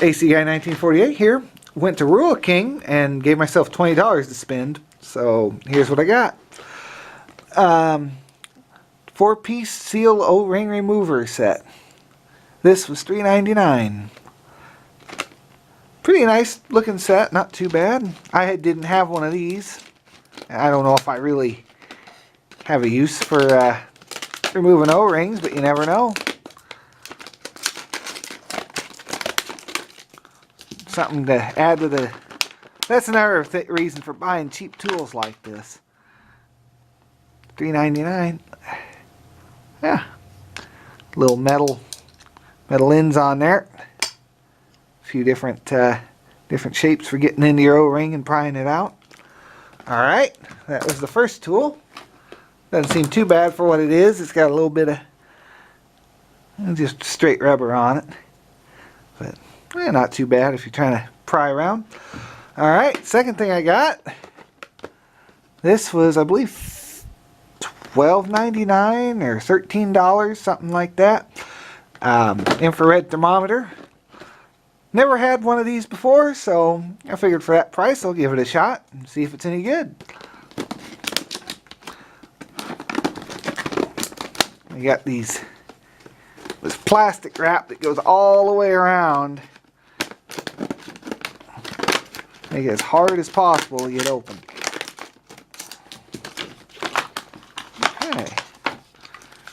AC Guy 1948 here. Went to Rural King and gave myself $20 to spend. So here's what I got. 4-piece seal O-ring remover set. This was $3.99. Pretty nice looking set, not too bad. I didn't have one of these. I don't know if I really have a use for removing O-rings, but you never know. Something to add to the... That's another reason for buying cheap tools like this. $3.99. Yeah. Little metal ends on there. A few different shapes for getting into your O-ring and prying it out. Alright, that was the first tool. Doesn't seem too bad for what it is. It's got a little bit of just straight rubber on it. But not too bad if you're trying to pry around. Alright, second thing I got. This was, I believe, $12.99 or $13, something like that. Infrared thermometer. Never had one of these before, so I figured for that price I'll give it a shot and see if it's any good. We got this plastic wrap that goes all the way around. Make it as hard as possible to get open. Okay.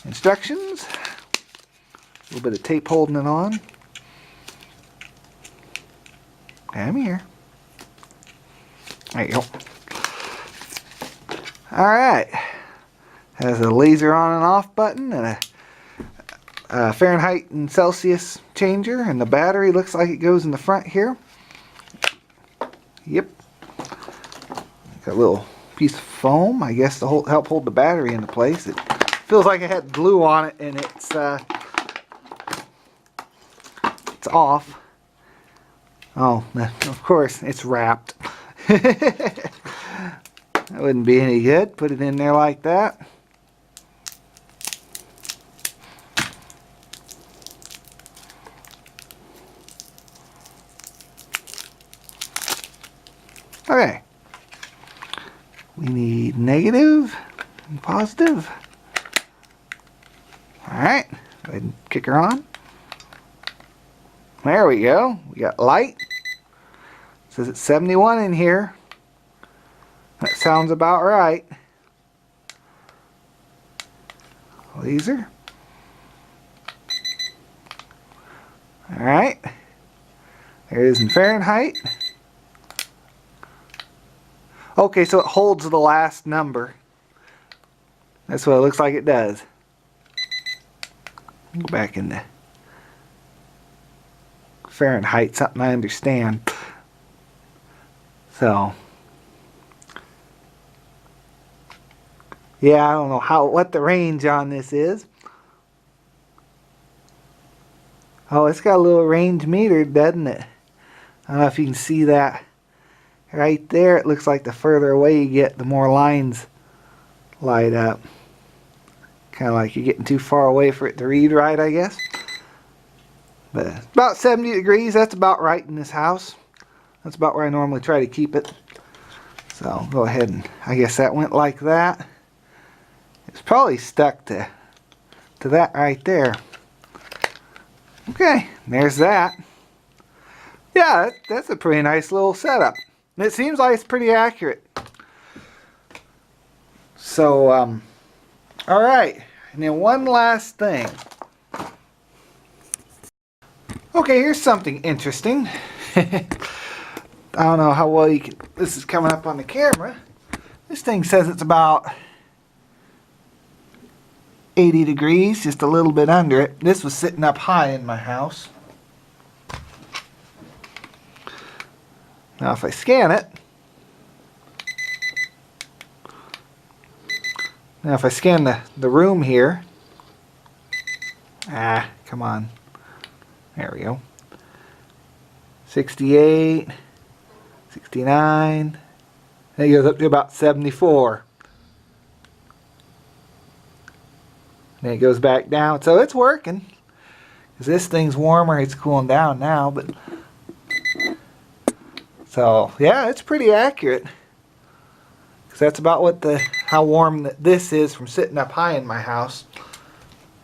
Instructions. A little bit of tape holding it on. I'm here. There you go. Alright. Has a laser on and off button and a Fahrenheit and Celsius changer, and the battery looks like it goes in the front here. Yep. Got a little piece of foam, I guess, to help hold the battery into place. It feels like it had glue on it, and it's off. Oh, of course, it's wrapped. That wouldn't be any good. Put it in there like that. Okay. We need negative and positive. Alright. Go ahead and kick her on. There we go. We got light. It says it's 71 in here. That sounds about right. Laser. Alright. There it is in Fahrenheit. Okay, so it holds the last number. That's what it looks like it does. Go back into Fahrenheit, something I understand. So, yeah, I don't know what the range on this is. Oh, it's got a little range meter, doesn't it? I don't know if you can see that. Right there, it looks like the further away you get, the more lines light up. Kind of like you're getting too far away for it to read right, I guess. But it's about 70 degrees, that's about right in this house. That's about where I normally try to keep it. So I'll go ahead and, I guess that went like that. It's probably stuck to that right there. Okay, there's that. Yeah, that's a pretty nice little setup. And it seems like it's pretty accurate. So, alright. And then one last thing. Okay, here's something interesting. I don't know how well you can... This is coming up on the camera. This thing says it's about 80 degrees, just a little bit under it. This was sitting up high in my house. Now if I scan it, now if I scan the room here, come on, there we go, 68, 69, then it goes up to about 74. Then it goes back down, so it's working. Because this thing's warmer, it's cooling down now, but So yeah, it's pretty accurate. Because that's about what how warm this is from sitting up high in my house.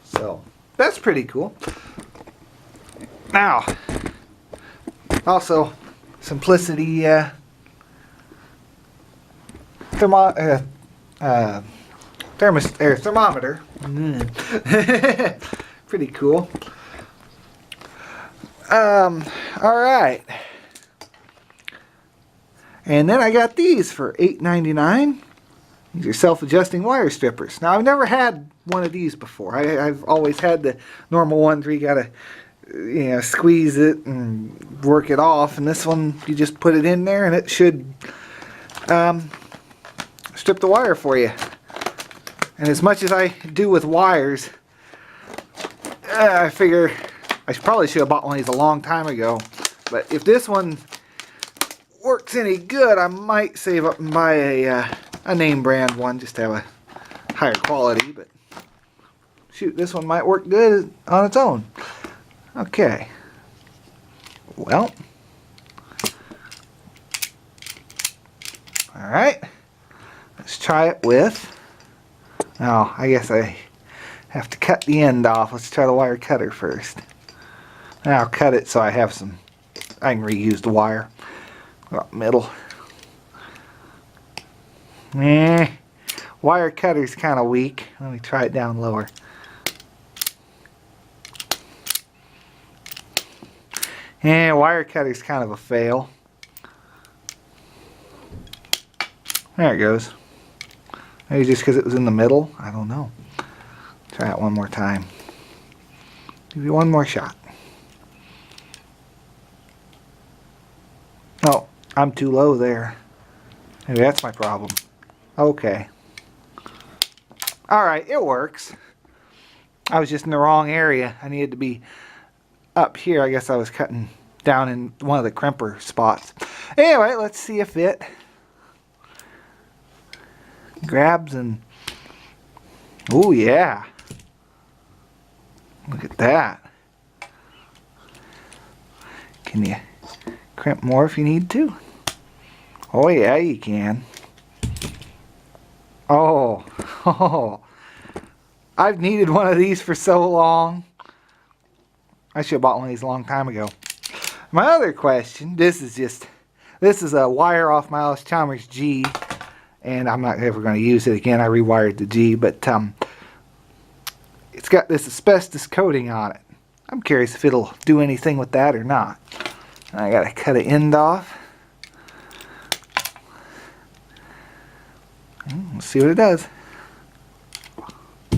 So that's pretty cool. Now, also simplicity thermometer. Pretty cool. Alright. And then I got these for $8.99. These are self-adjusting wire strippers. Now, I've never had one of these before. I've always had the normal ones where you gotta, squeeze it and work it off. And this one, you just put it in there and it should strip the wire for you. And as much as I do with wires, I figure I probably should have bought one of these a long time ago. But if this one works any good, I might save up and buy a name brand one just to have a higher quality. But shoot, this one might work good on its own. Okay. Well. Alright. Let's try it with... Oh, I guess I have to cut the end off. Let's try the wire cutter first. Now I'll cut it so I have some... I can reuse the wire. Middle. Wire cutter's kind of weak. Let me try it down lower. Wire cutter's kind of a fail. There it goes. Maybe just because it was in the middle. I don't know. Try it one more time. Give you one more shot. Oh, I'm too low there. Maybe that's my problem. Okay. Alright, it works. I was just in the wrong area. I needed to be up here. I guess I was cutting down in one of the crimper spots. Anyway, let's see if it grabs and... Oh yeah. Look at that. Can you crimp more if you need to? Oh yeah, you can. Oh, I've needed one of these for so long. I should have bought one of these a long time ago. My other question, this is a wire off my Alice Chalmers G, and I'm not ever going to use it again. I rewired the G, but it's got this asbestos coating on it. I'm curious if it'll do anything with that or not. I got to cut an end off. Let's see what it does.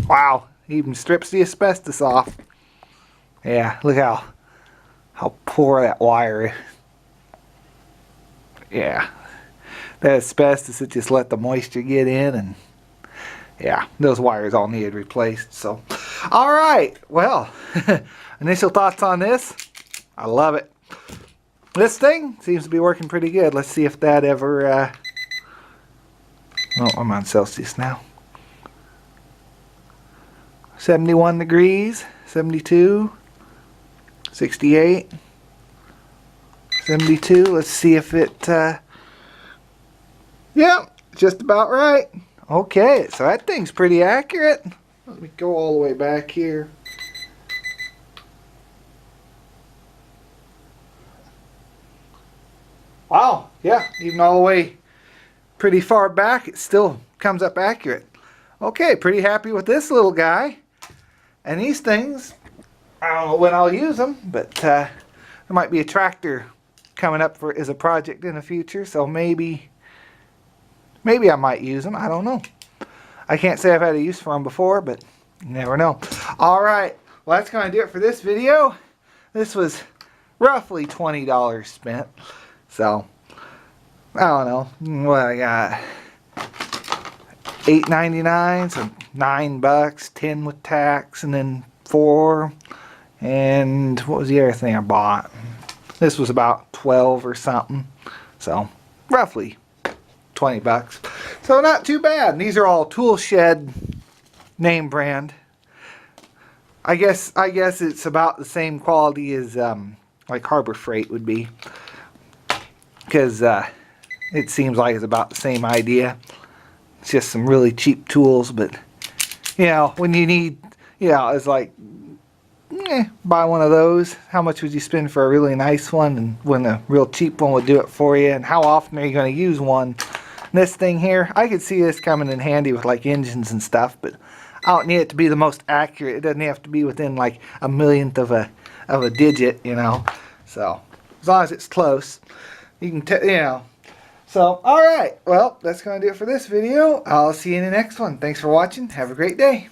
Wow, it even strips the asbestos off. Yeah, look how poor that wire is. Yeah, that asbestos, it just let the moisture get in, and yeah, those wires all needed replaced. So, all right, well, initial thoughts on this. I love it. This thing seems to be working pretty good. Let's see if that ever... Oh, I'm on Celsius now. 71 degrees, 72, 68, 72. Let's see if it, yeah, just about right. Okay, so that thing's pretty accurate. Let me go all the way back here. Wow, yeah, even all the way pretty far back, it still comes up accurate. Okay, pretty happy with this little guy. And these things, I don't know when I'll use them, but there might be a tractor coming up as a project in the future, so maybe I might use them. I don't know. I can't say I've had a use for them before, but you never know. Alright, well that's going to do it for this video. This was roughly $20 spent. So, I don't know. What I got? $8.99, so $9, 10 with tax, and then 4. And what was the other thing I bought? This was about 12 or something. So, roughly $20. So not too bad. And these are all Tool Shed name brand. I guess it's about the same quality as like Harbor Freight would be. because it seems like it's about the same idea. It's just some really cheap tools, but you know, when you need, you know, it's like, buy one of those. How much would you spend for a really nice one, and when a real cheap one would do it for you? And how often are you going to use one? And this thing here, I could see this coming in handy with like engines and stuff, but I don't need it to be the most accurate. It doesn't have to be within like a millionth of a digit, you know. So as long as it's close, you can you know. So alright, well, that's going to do it for this video. I'll see you in the next one. Thanks for watching. Have a great day.